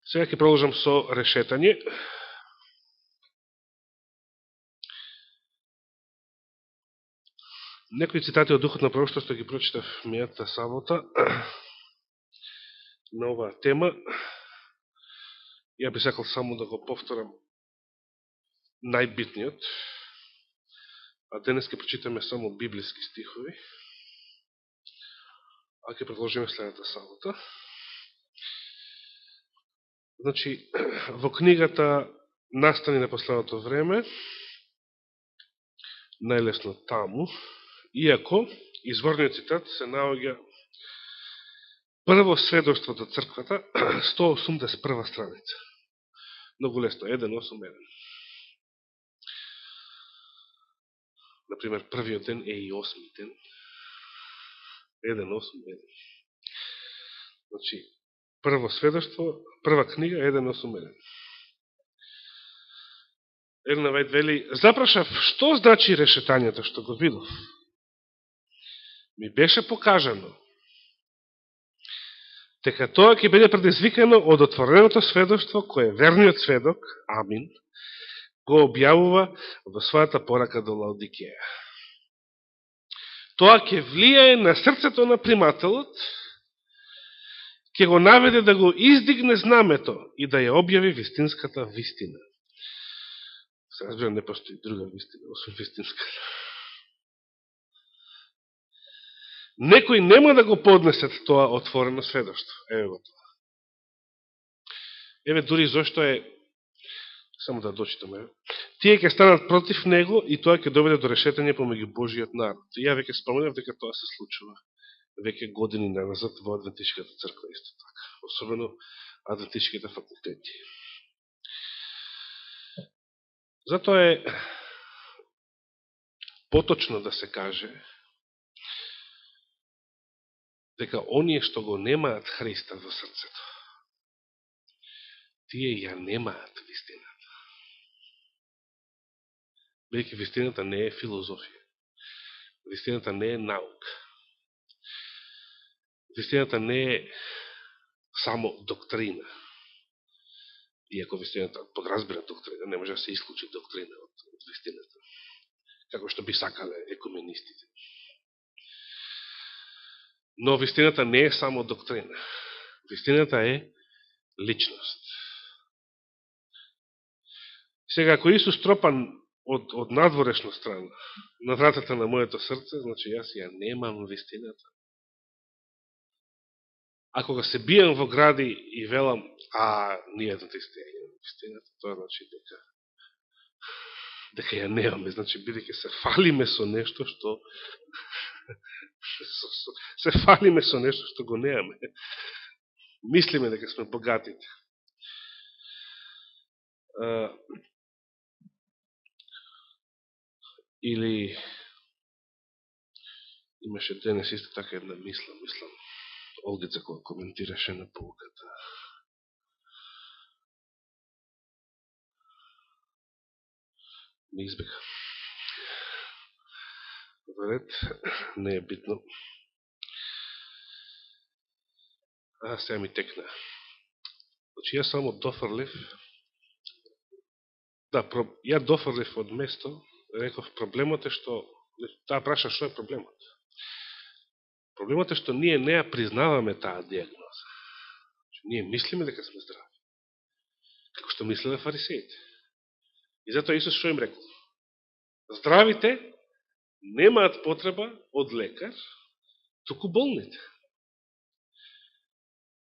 Сега ќе продолжам со решетање. Некои цитати од Духот на пророштво што ги прочитав мејата сабота на оваа тема. Ја би сакал само да го повторам најбитниот. А денес ќе прочитаме само библиски стихови. А ќе продолжиме следната сабота. Значи, во книгата Настани на последното време, најлесно таму, иако изворниот цитат се наоѓа прво сведоштво до црквата, 181 страница. Многу лесно, 181. Например, првиот ден е и 8 ден. 181. Значи, прво сведоштво, прва книга, 181. Елена Вајд вели, запрашав, што значи решетањето што го видов? Ми беше покажано дека тоа ќе биде предизвикано од отвореното сведоштво кое верниот сведок, Амин, го објавува во својата порака до Лаодикеја. Тоа ќе влијае на срцето на примателот, ќе го наведе да го издигне знамето и да ја објави вистинската вистина. Се разбира, не постои друга вистина, освен вистинската. Некои нема да го поднесат тоа отворено сведоштво. Еве го тоа. Еве дури зашто е, само да дочитаме, тие ќе станат против него и тоа ќе доведе до решетање помеѓу Божиот народ. Ја веќе споменав дека тоа се случува веќе години назад во Адвентичката црква исто така, особено Адвентичките факултети. Затоа е поточно да се каже дека оние што го немаат Христа во срцето, тие ја немаат вистината. Бидејќи вистината не е филозофија. Вистината не е наука. Вистината не е само доктрина. Иако вистината подразбира доктрина, не може да се исклучи доктрина од вистината. Како што би сакале екуменистите. Но вистината не е само доктрина. Вистината е личност. Сега, ако Исус тропан од надворешна страна на вратата на моето срце, значи јас ја немам вистината. Ако го се бијам во гради и велам, ние да те имаме вистината, тоа значи дека ја немаме, значи бидејќи се фалиме со нешто што се фалиме со нешто што го немаме. Мислиме дека сме богатите. Или имаше денес исто така една мислам, Олгица која коментираше на поуката. Ми избега. Вред, не е битно. Сега ми текна. Значи, јас само дофрлив. Да, ја дофрлив од место, реков, проблемот е што, таа праша што е проблемот. Проблемот е што ние не ја признаваме таа диагноза. Ние мислиме дека сме здрави. Како што мислеле фарисеите. И затоа Исус што им рекол? Здравите немаат потреба од лекар, туку болните.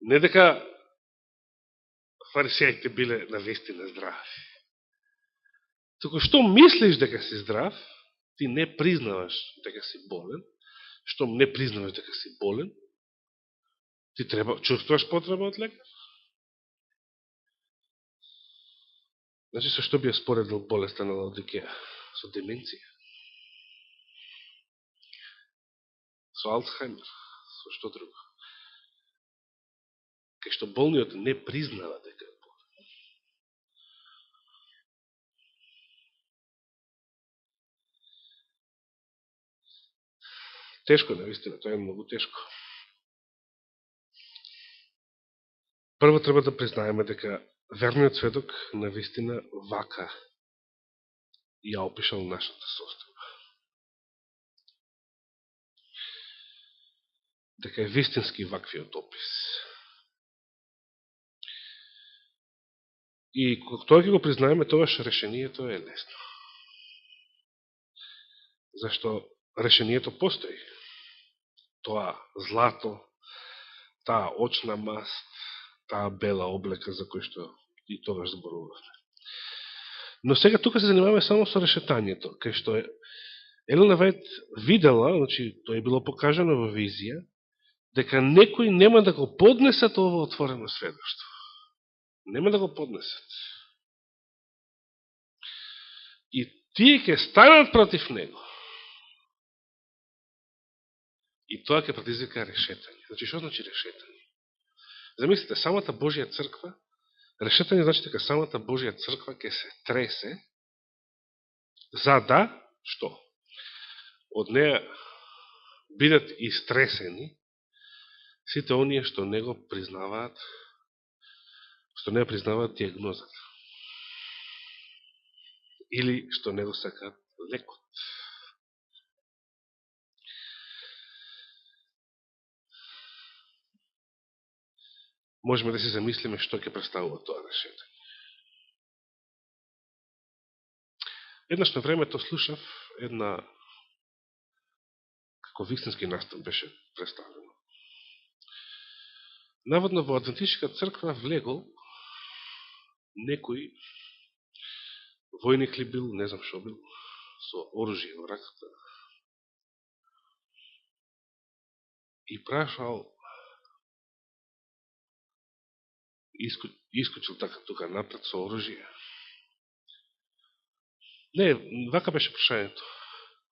Не дека фарисеите биле навистина здрави. Туку што мислиш дека си здрав, ти не признаваш дека си болен. Што не признаваш дека си болен, ти чувствуваш потреба од лекар. Значи, со што би ја споредил болеста на Лаодикеја? Со деменција. Со Алцхаймер. Со што друго? Кај што болниот не признава дека е болен. Тешко, наистина, тоа е многу тешко. Прво треба да признаеме дека верниот сведок на вистина вака ја опишал нашата состојба. Дека е вистински ваквиот опис. И кога тоа ќе го признаеме, тогаш решението е лесно. Зашто решението постои. Тоа злато, таа очна маст, таа бела облека за кој што и тогаш зборувавме. Но сега тука се занимаваме само со решетањето, кај што Елена Вајд видела, значи тоа е било покажано во визија, дека некои нема да го поднесат ово отворено сведоштво. Нема да го поднесат. И тие ќе станат против него. И тоа ќе предизвика решетање. Значи, што значи решетање? Замислите, самата Божја црква, решетање значи дека самата Божја црква ќе се тресе, за да, што? Од неја бидат истресени сите оние што не го признаваат, што не признаваат диагнозата. Или што не го сакаат лекот. Можеме да си замислиме што ќе представува тоа решетање. Еднаш на времето слушав една, како вистински настан беше представено. Наводно во Адвентичка црква влегол некој војник ли бил, не знам шо бил, со оружје во раката. И прашал, искочил така тука напред со оружје. Не, вака беше прашањето.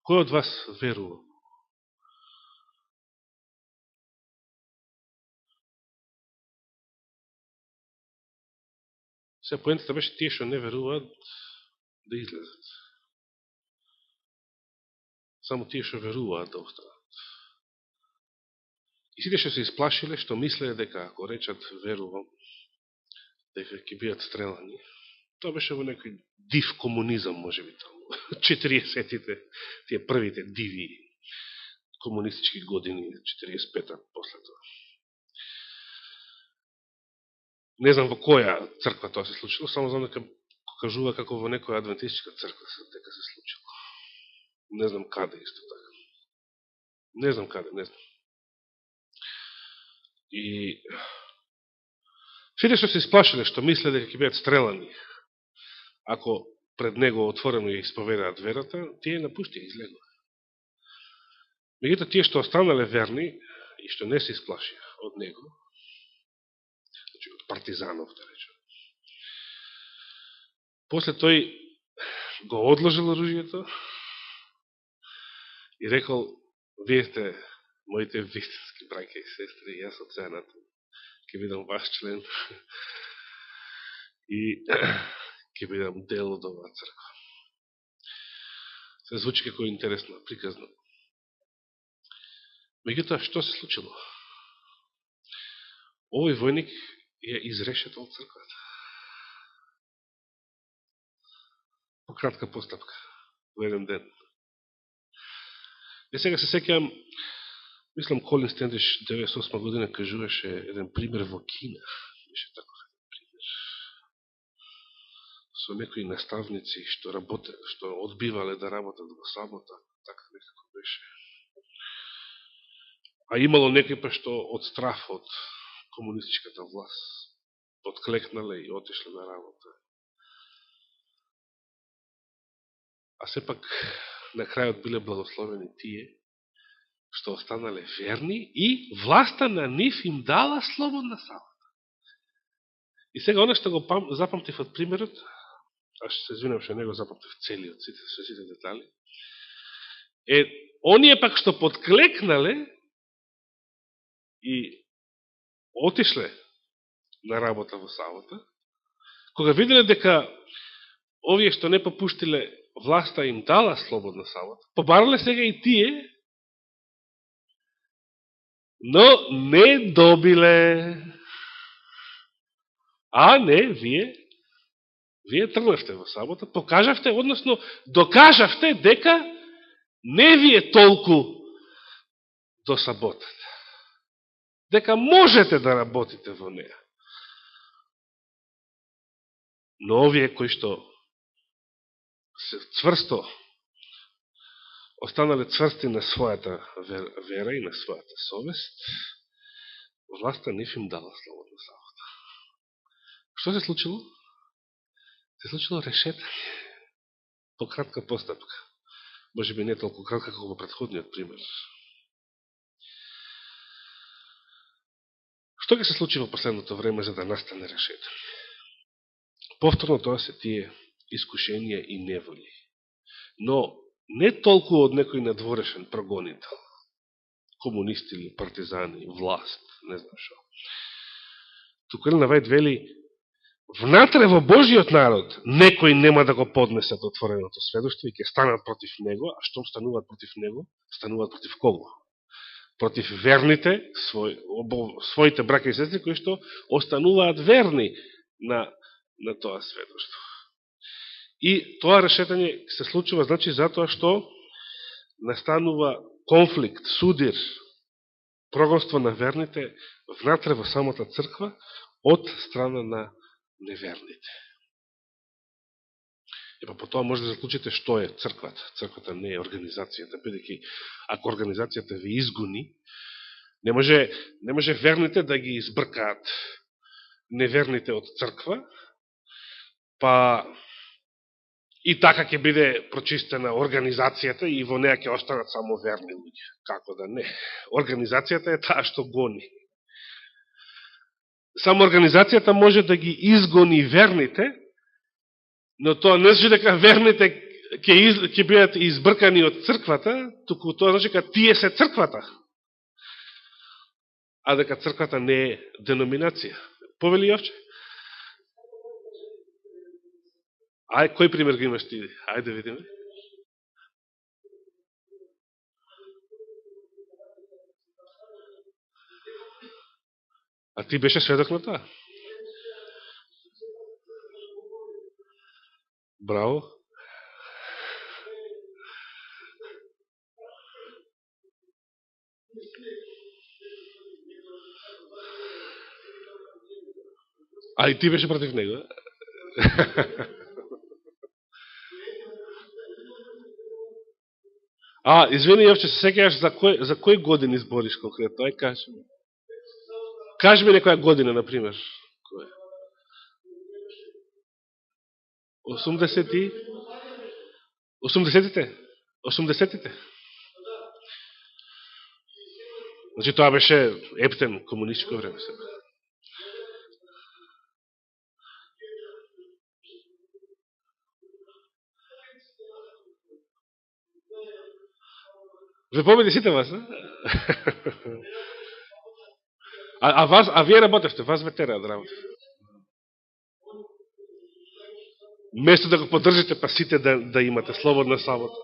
Кој од вас верува? Се поентата беше тие што не веруваат да излезат. Само тие што веруваат да останат. И сите што се исплашиле, што мислеа дека ако речат верувам, дека ќе бидат стрелани. Тоа беше во некој див комунизам, може би таму. 40-тите, тие првите диви комунистички години, 45-та после тоа. Не знам во која црква тоа се случило, само знам дека кажува како во некоја адвентистичка црква дека се случило. Не знам каде исто така. Не знам каде, не знам. И сите што се исплашиле, што мисле дека ќе бидат стрелани, ако пред него отворено ја исповедаат верата, тие напуштија, излегува. Меѓуто тие што останале верни и што не се исплашија од него, значи од партизанов, да речем, после тој го одложил оружјето и рекол, вие сте моите вистински браќа и сестри, јас од сега натаму ќе бидам ваш член и ќе бидам дел од оваа црква. Се звучи како интересно, приказно. Меѓутоа, што се случило? Овој војник ја изрешетал црквата. По кратка постапка, во еден ден. И сега се сеќавам, мислам Колин Стендиш 98 година кажуваше еден пример во Кина. Беше таков еден пример. Со некои наставници што одбивале да работат во сабота, така некако беше. А имало некои па што од страф од комунистичката власт подклекнале и отишле на работа. А сепак на крајот биле благословени тие што останале верни и власта на нив им дала слободна сабота. И сега оно што го запамтив од примерот, а што се извинам што не го запамтив целиот, сите детали, оние пак што подклекнале и отишле на работа во сабота, кога виделе дека овие што не попуштиле власта им дала слободна сабота, побарале сега и тие, но не добиле. А не, вие тргнавте во сабота, покажавте, односно докажавте дека не ви е толку до саботата. Дека можете да работите во неја. Но овие кои што се цврсто останале цврсти на својата вера и на својата совест, власта не им дала слободна сабота. Што се случило? Се случило решетање по кратка постапка. Може би не толку кратка како во претходниот пример. Што ќе се случи во последното време за да настане решетање? Повторно тоа се тие искушенија и неволи. Но не толку од некој надворешен прогонител, комунисти или партизани, власт, не знам шо. Туку Елена Вајд вели, внатре во Божиот народ некои нема да го поднесат отвореното сведоштво и ќе станат против него, а што стануваат против него? Стануваат против кого? Против верните, своите браќа и сестри, кои што остануваат верни на тоа сведоштво. И тоа решетање се случува, значи, затоа што настанува конфликт, судир, прогонство на верните внатре во самата црква од страна на неверните. Епа по тоа може да заклучите што е црквата. Црквата не е организацијата, бидејќи ако организацијата ви изгони, не може верните да ги избркаат неверните од црква, па и така ќе биде прочистена организацијата и во неја ќе останат само верни луѓе. Како да не? Организацијата е таа што гони. Само организацијата може да ги изгони верните, но тоа не значи дека верните ќе бидат избркани од црквата, туку тоа значи дека тие се црквата. А дека црквата не е деноминација. Повели Јовче? Кој пример ги имаш ти? Ајде видиме. А ти беше сведок на тоа? Браво. А и ти беше против него? Извини, Јовче, се секјаш за кој години збориш конкретно? Ај, кажи ми. Кажи ми некоја година, например. 80-тите? 80-тите? Значи тоа беше ептен комунистичко време сега. Ве победи сите вас, а? А вие работевте, вас ве тера да работите. Место да го поддржите, па сите да имате слободна сабота.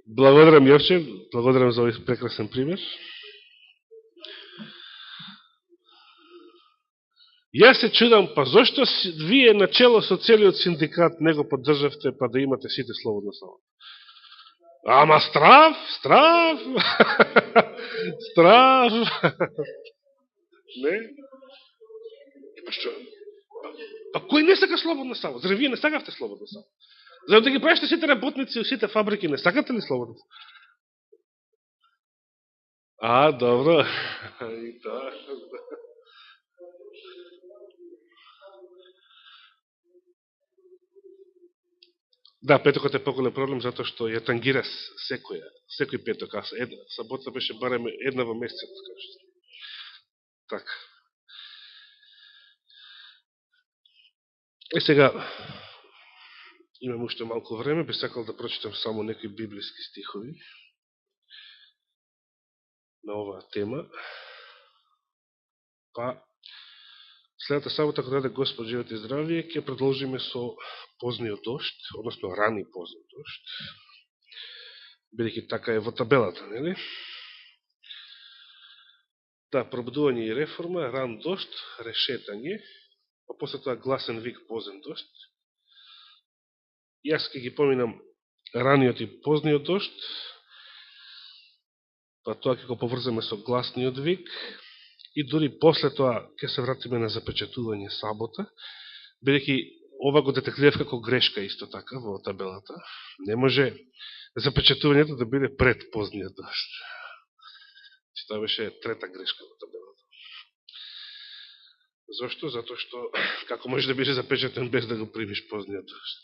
Благодарам, Јовче, благодарам за овој прекрасен пример. Јас се чудам, па зошто вие начело со целиот синдикат не го поддржавте, па да имате сите слободна сабота? Ама страв! Страв! Не? Па што? Па кој не сака слободна сабота? Зар вие не сакавте слободна сабота? За да ги правите сите работници и сите фабрики, не сакате ли слободна сабота? Добро. И тоа. Да, петокот е поголем проблем, затоа што ја тангира секој петок. Сабота беше барем една во месецот, кажете. Така. Сега, имам уште малку време, би сакал да прочитам само некои библиски стихови на оваа тема. Па, Следната сабота, кога даде Господ живот и здравие, ќе продолжиме со позниот дожд, односно рани позни дожд, бидејќи така е во табелата, нели? Да, пробудување и реформа, ран дожд, решетање, па после тоа гласен вик позен дожд. Јас ќе ги поминам раниот и позниот дожд, па тоа ќе го поврзаме со гласниот вик, и дури после тоа ќе се вратиме на запечатување сабота, бидејќи ова го детектирав како грешка исто така во табелата. Не може запечатувањето да биде пред позниот дожд. Тоа беше трета грешка во табелата. Зошто? Зато што како може да биде запечатен без да го примиш позниот дожд?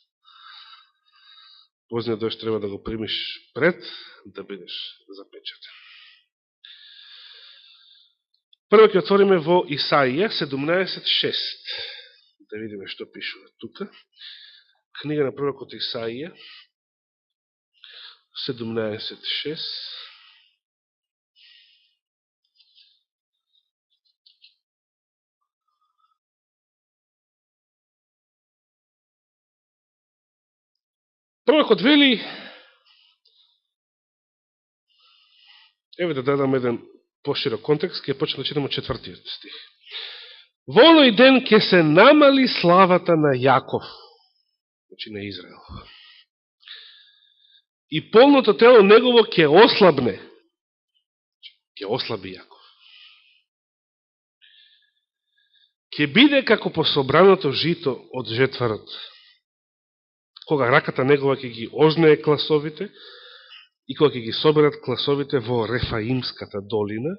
Позниот дожд треба да го примиш пред да бидеш запечатен. Прво ќе отвориме во Исаија 17.6. Да видиме што пишува тука. Книга на пророкот Исаија 17.6. Пророкот вели, еве да дадам еден поширок контекст, ќе почнем да читаме четвртиот стих. Во оној ден ќе се намали славата на Јаков, значи на Израел. И полното тело негово ќе ослабне. Ќе ослаби Јаков. Ќе биде како пособраното жито од жетварот, кога раката негова ќе ги ожнее класовите, и кога ќе ги соберат класовите во Рефаимската долина,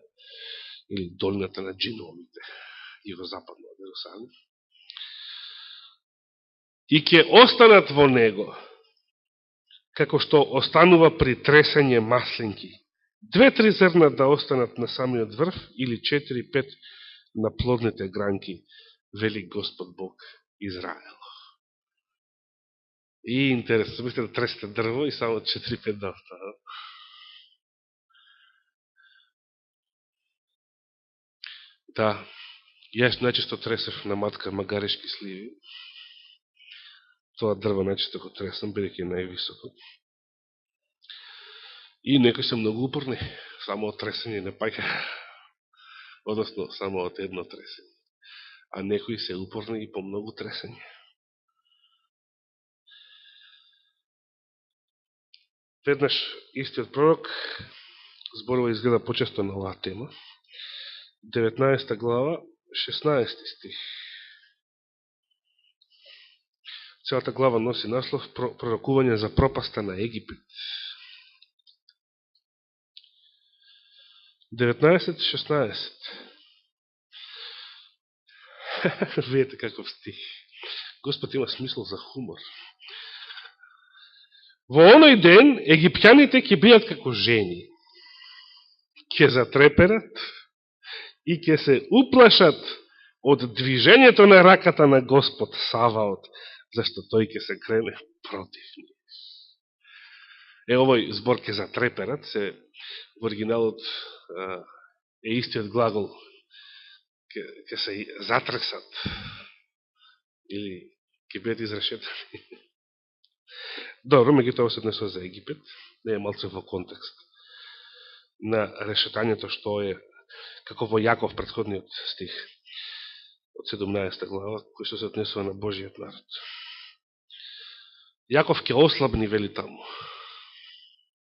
или долината на джиновите, југозападно од Ерусалим, и ќе останат во него, како што останува при тресење маслинки. 2-3 зрна да останат на самиот врв, или 4-5 на плодните гранки, вели Господ Бог Израел. И интересно, мислите да тресете дрво и само 4-5 да останат. Да, јас најчесто тресев на матка магарешки сливи. Тоа дрво најчесто го тресам, бидејќи е највисоко. И некои се многу упорни, само од тресење не паѓа. Односно, само од едно тресење. А некои се упорни и по многу тресење. Веднаш истиот пророк зборува изгледа почесто на оваа тема. 19 глава, 16 стих. Целата глава носи наслов пророкување за пропаста на Египет. 19.16. Видите каков стих. Господ има смисол за хумор. Во оној ден египтјаните ќе бидат како жени, ќе затреперат и ќе се уплашат од движењето на раката на Господ Саваот, зашто тој ќе се крене против нив. Овој збор ќе затреперат, се во оригиналот е истиот глагол, ќе се затресат или ќе бидат изрешетани. Добро, меѓутоа се однесува за Египет, не е малце во контекст на решетањето што е, како во Јаков претходниот стих од 17 глава, кој што се однесува на Божиот народ. Јаков ќе ослабни, вели таму.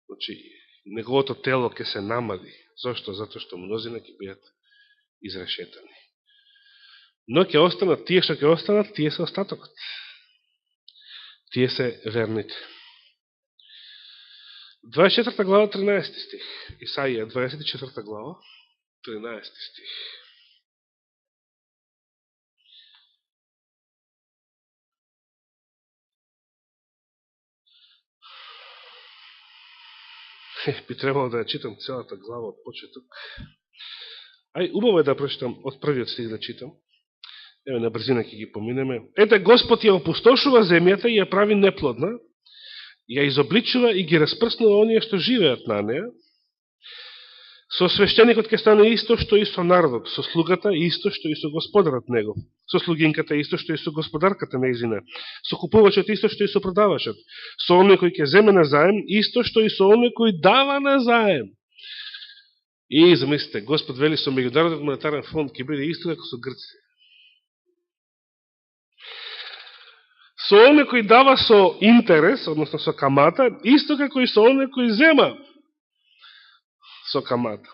Значи, неговото тело ќе се намали. Зошто? Зато што мнозина ќе бидат изрешетани. Но ќе останат, тие што ќе останат, тие се остатокот. Тие се верните. 24 глава, 13 стих. Исаија, 24 глава, 13 стих. Би требало да ја читам целата глава од почеток. Убаво е да прочитам од првиот стих да читам. Еве на брзина ќе ги поминеме. Ете, Господ ја опустошува земјата и ја прави неплодна, ја изобличува и ги распрснува оние што живеат на неја. Со свештеникот ќе стане исто што и со народот, со слугата исто што и со господарот негов, со слугинката исто што и со господарката нејзина, со купувачот исто што и со продавачот, со оној кој ќе земе на заем исто што и со оној кој дава на заем. И замислите, Господ вели со меѓународниот монетарен фонд ќе биде исто како со грците. Со оној кој дава со интерес, односно со камата, исто како и со оној кој зема со камата.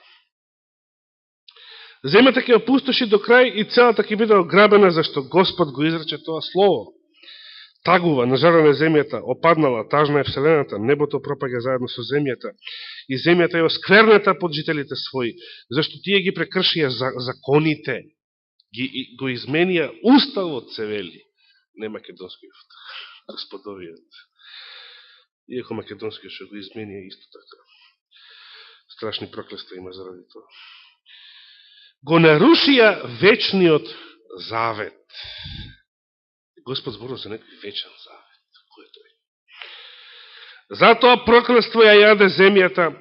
Земјата ќе опустоши до крај и целата ќе биде ограбена, зашто Господ го изрече тоа слово. Тагува, нажарана земјата, опаднала, тажна е вселената, небото пропаѓа заедно со земјата, и земјата е оскверната под жителите своји, зашто тие ги прекршија законите, го изменија уставот, се вели, не македонскиот, господовиот. Иако македонскиот што го изменија исто така. Страшни проклества има заради тоа. Го нарушија вечниот завет. Господ зборува за некој вечен завет. Кој е тој? Затоа проклество ја јаде земјата,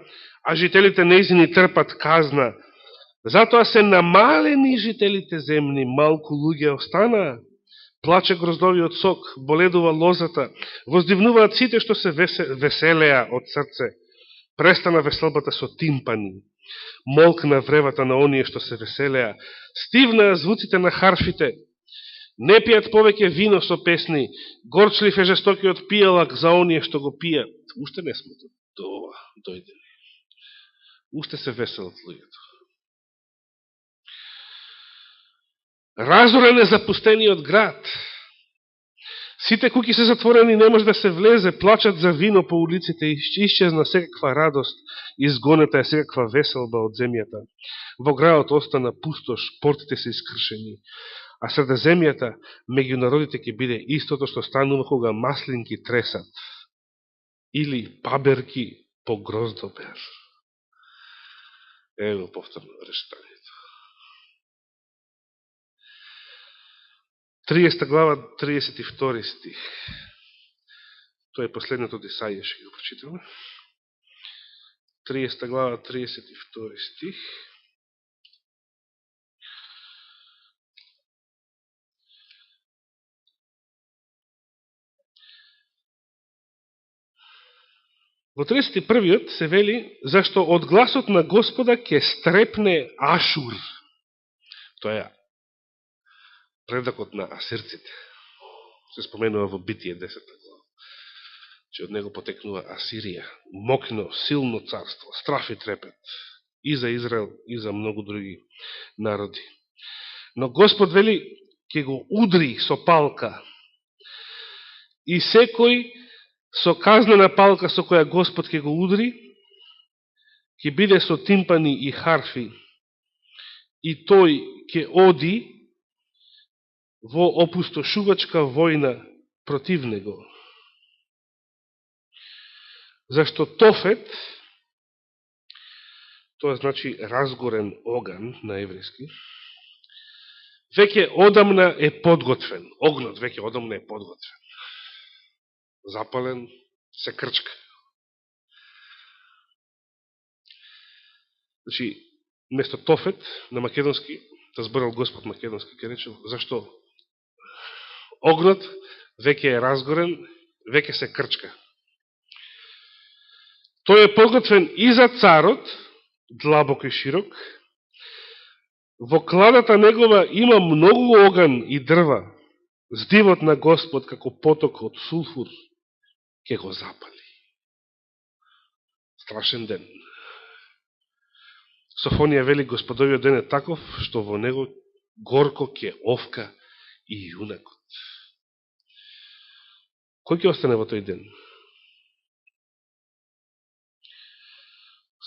а жителите нејзини трпат казна. Затоа се намалени жителите земни, малку луѓе останаа. Плаче гроздовиот сок, боледува лозата, воздивнуваат сите што се веселеа од срце. Престана веселбата со тимпани, молкна вревата на оние што се веселеа, стивнаа звуците на харфите, не пијат повеќе вино со песни, горчлив е жестокиот пијалак за оние што го пијат. Уште не сме до ова дојдени. Уште се веселат луѓето. Разорен е запустениот град. Сите куки се затворени, не може да се влезе, плачат за вино по улиците, исчезна секаква радост, изгонета е секаква веселба од земјата. Во градот остана пустош, портите се искршени, а среде земјата, меѓу народите ќе биде истото што станува кога маслинки тресат, или паберки по гроздобер. Ево повторно рештањето. 30 глава, 32 стих. Тоа е последното од Исаија, што го прочитаме. 30 глава, 32 стих. Во 31-иот се вели, зашто од гласот на Господа ќе стрепне Ашур. Тоа е предакот на асирците. Се споменува во Битие 10 глава. Че од него потекнува Асирија. Мокно, силно царство, страф и трепет. И за Израел, и за многу други народи. Но Господ вели, ќе го удри со палка. И секој со казнена палка со која Господ ќе го удри, ќе биде со тимпани и харфи. И тој ќе оди во опустошувачка војна против него. Зашто Тофет, тоа значи разгорен оган на еврејски, веќе одамна е подготвен. Огнот веќе одамна е подготвен. Запален, се крчка. Значи, место Тофет на македонски, да зборал Господ македонски, ке речел, зашто огнот веќе е разгорен, веќе се крчка. Тој е подготвен и за царот, длабок и широк. Во кладата негова има многу оган и дрва. Здивот на Господ како поток од сулфур ќе го запали. Страшен ден. Софонија вели, Господовиот ден е таков, што во него горко ќе овка и јунакот. Кој ќе остане во тој ден?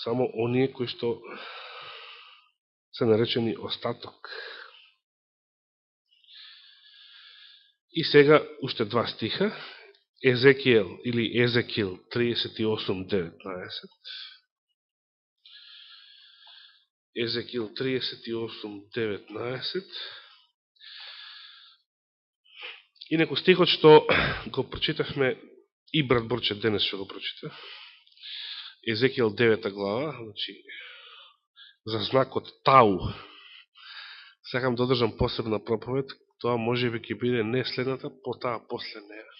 Само оние кои што се наречени остаток. И сега, уште два стиха, Езекиел или Езекил 38:19. Езекил 38:19. Инаку стихот што го прочитавме и брат Борче денес што го прочита. Езекиел 9 глава, значи за знакот Тау. Сакам да одржам посебна проповед, тоа може би ќе биде не следната, по таа после неја.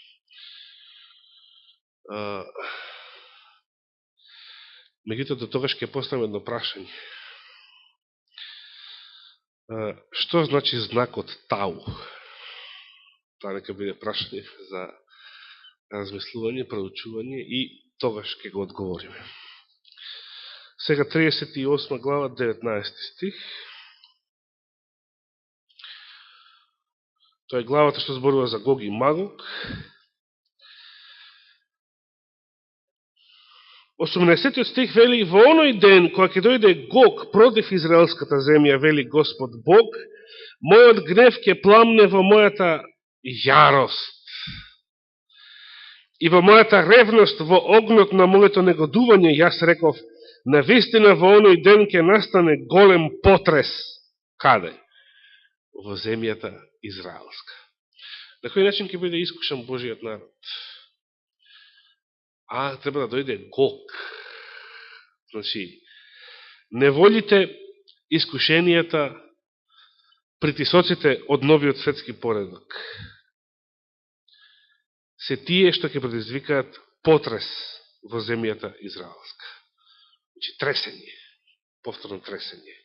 Меѓутоа, до тогаш ќе поставам едно прашање. Што значи знакот Тау? Тоа нека биде прашање за размислување, проучување и тогаш ќе го одговориме. Сега 38 глава, 19 стих. Тоа е главата што зборува за Гог и Магог. 18 стих вели: во оној ден, кога ќе дојде Гог против израелската земја, вели Господ Бог, мојот гнев ќе пламне во мојата јарост и во мојата ревност, во огнот на моето негодување. Јас реков, навистина во оној ден ќе настане голем потрес. Каде? Во земјата израелска. На кој начин ќе биде искушан Божиот народ? Треба да дојде Гог. Значи, неволите, искушенијата, притисоците од новиот светски поредок се тие што ќе предизвикаат потрес во земјата израелска. Значи, тресење, повторно тресење,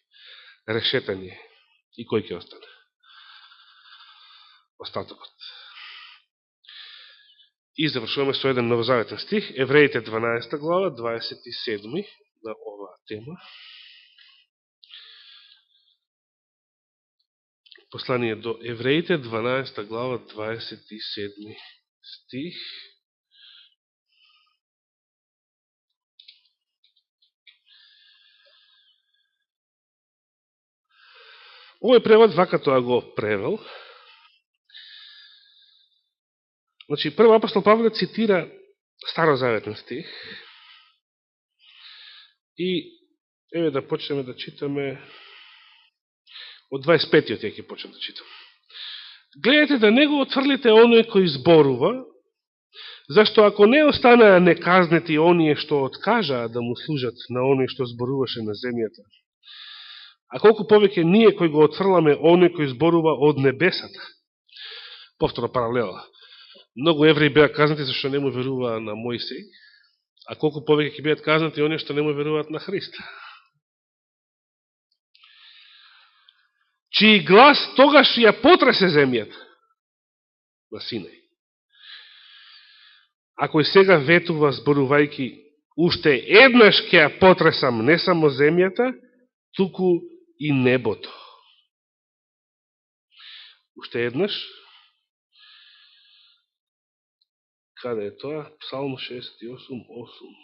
решетање. И кој ќе остане? Остатокот. И завршуваме со еден новозаветен стих, Евреите 12 глава, 27 на оваа тема. Послание до Евреите 12 глава, 27 стих. Овој превод вака тоа го превел. Значи, прво апостол Павле цитира старозаветен стих и еве да почнеме да читаме од 25-тиот ќе почнем да читам. Гледате да не го отфрлите оној кој зборува, зашто ако не останаа неказнети оние што откажаа да му служат на оној што зборуваше на земјата, а колку повеќе ние кој го отфрламе оној кој зборува од небесата. Повторно паралела. Многу евреи беа казнати зашто не му веруваа на Мојсей, а колку повеќе ќе бидат казнати оние што не му веруваат на Христа. Чиј глас тогаш ја потресе земјата на Синај. А кој сега ветува зборувајки, уште еднаш ќе ја потресам не само земјата, туку и небото. Уште еднаш. Каде е тоа? Псалм 68:8.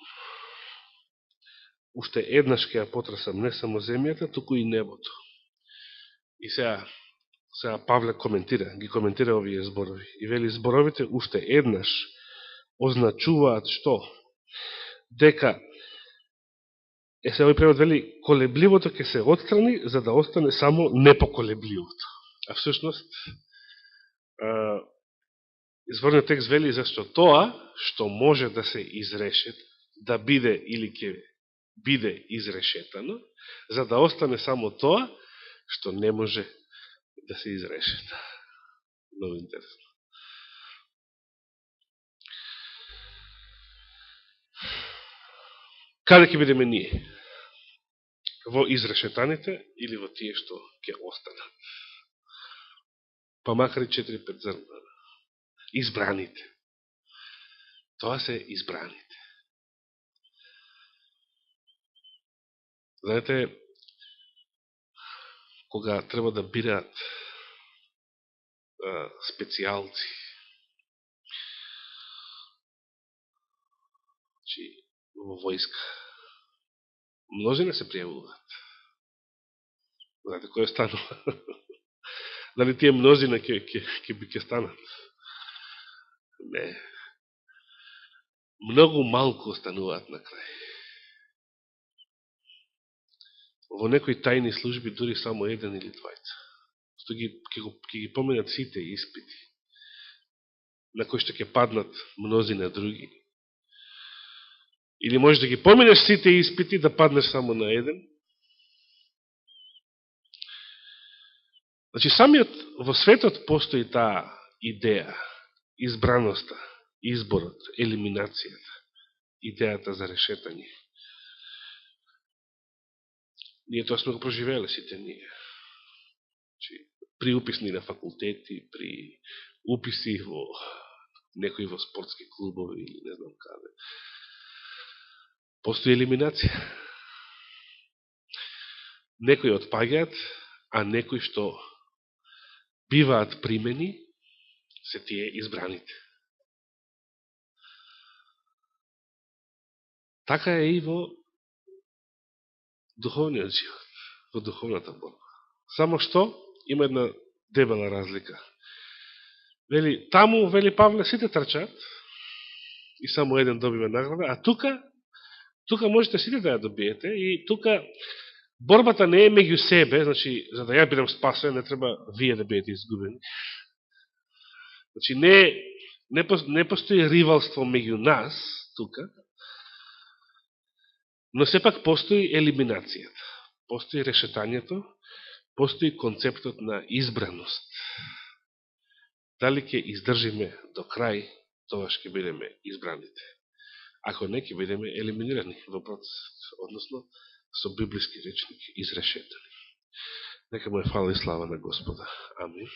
Уште еднаш ќе ја потресам не само земјата, туку и небото. И сега Павле ги коментира овие зборови. И вели, зборовите уште еднаш означуваат што? Дека, овој превод вели, колебливото ќе се отстрани, за да остане само непоколебливото. А всушност, изворниот текст вели, зашто тоа, што може да се изрешет, да биде или ќе биде изрешетано, за да остане само тоа, што не може да се изрешета. Много интересно. Каде ќе бидеме ние? Во изрешетаните или во тие што ќе останат? Па макар и 4-5 зрна. Избраните. Тоа се избраните. Знаете, кога треба да бираат специјалци, во војска, множина се пријавуваат. Знаете, кој останува? Дали тие множина ќе станат? Не. Многу малку остануваат на крај. Во некои тајни служби дури само еден или двајца. Што ќе ги поминат сите испити, на кои што ќе паднат мнозина други. Или можеш да ги поминеш сите испити, да паднеш само на еден, Значи, самиот во светот постои таа идеја, избраноста, изборот, елиминацијата, идејата за решетање. Ние тоа сме го проживеле сите ние. Значи, при уписни на факултети, при уписи во некои во спортски клубови или не знам каде. Постои елиминација. Некои отпаѓаат, а некои што биваат примени, се тие избраните. Така е и во духовниот живот, во духовната борба. Само што има една дебела разлика. Вели, таму, вели Павле, сите трчаат и само еден добива награда, а тука можете сите да ја добиете и тука борбата не е меѓу себе, значи, за да ја бидам спасен, не треба вие да бидете изгубени. Значи, не постои ривалство меѓу нас, тука, но сепак постои елиминацијата, постои решетањето, постои концептот на избраност. Дали ќе издржиме до крај, тоа ќе бидеме избраните. Ако не, ќе бидеме елиминирани во процесот, односно со библиски речник изрешетани. Нека му е фала и слава на Господа. Амин.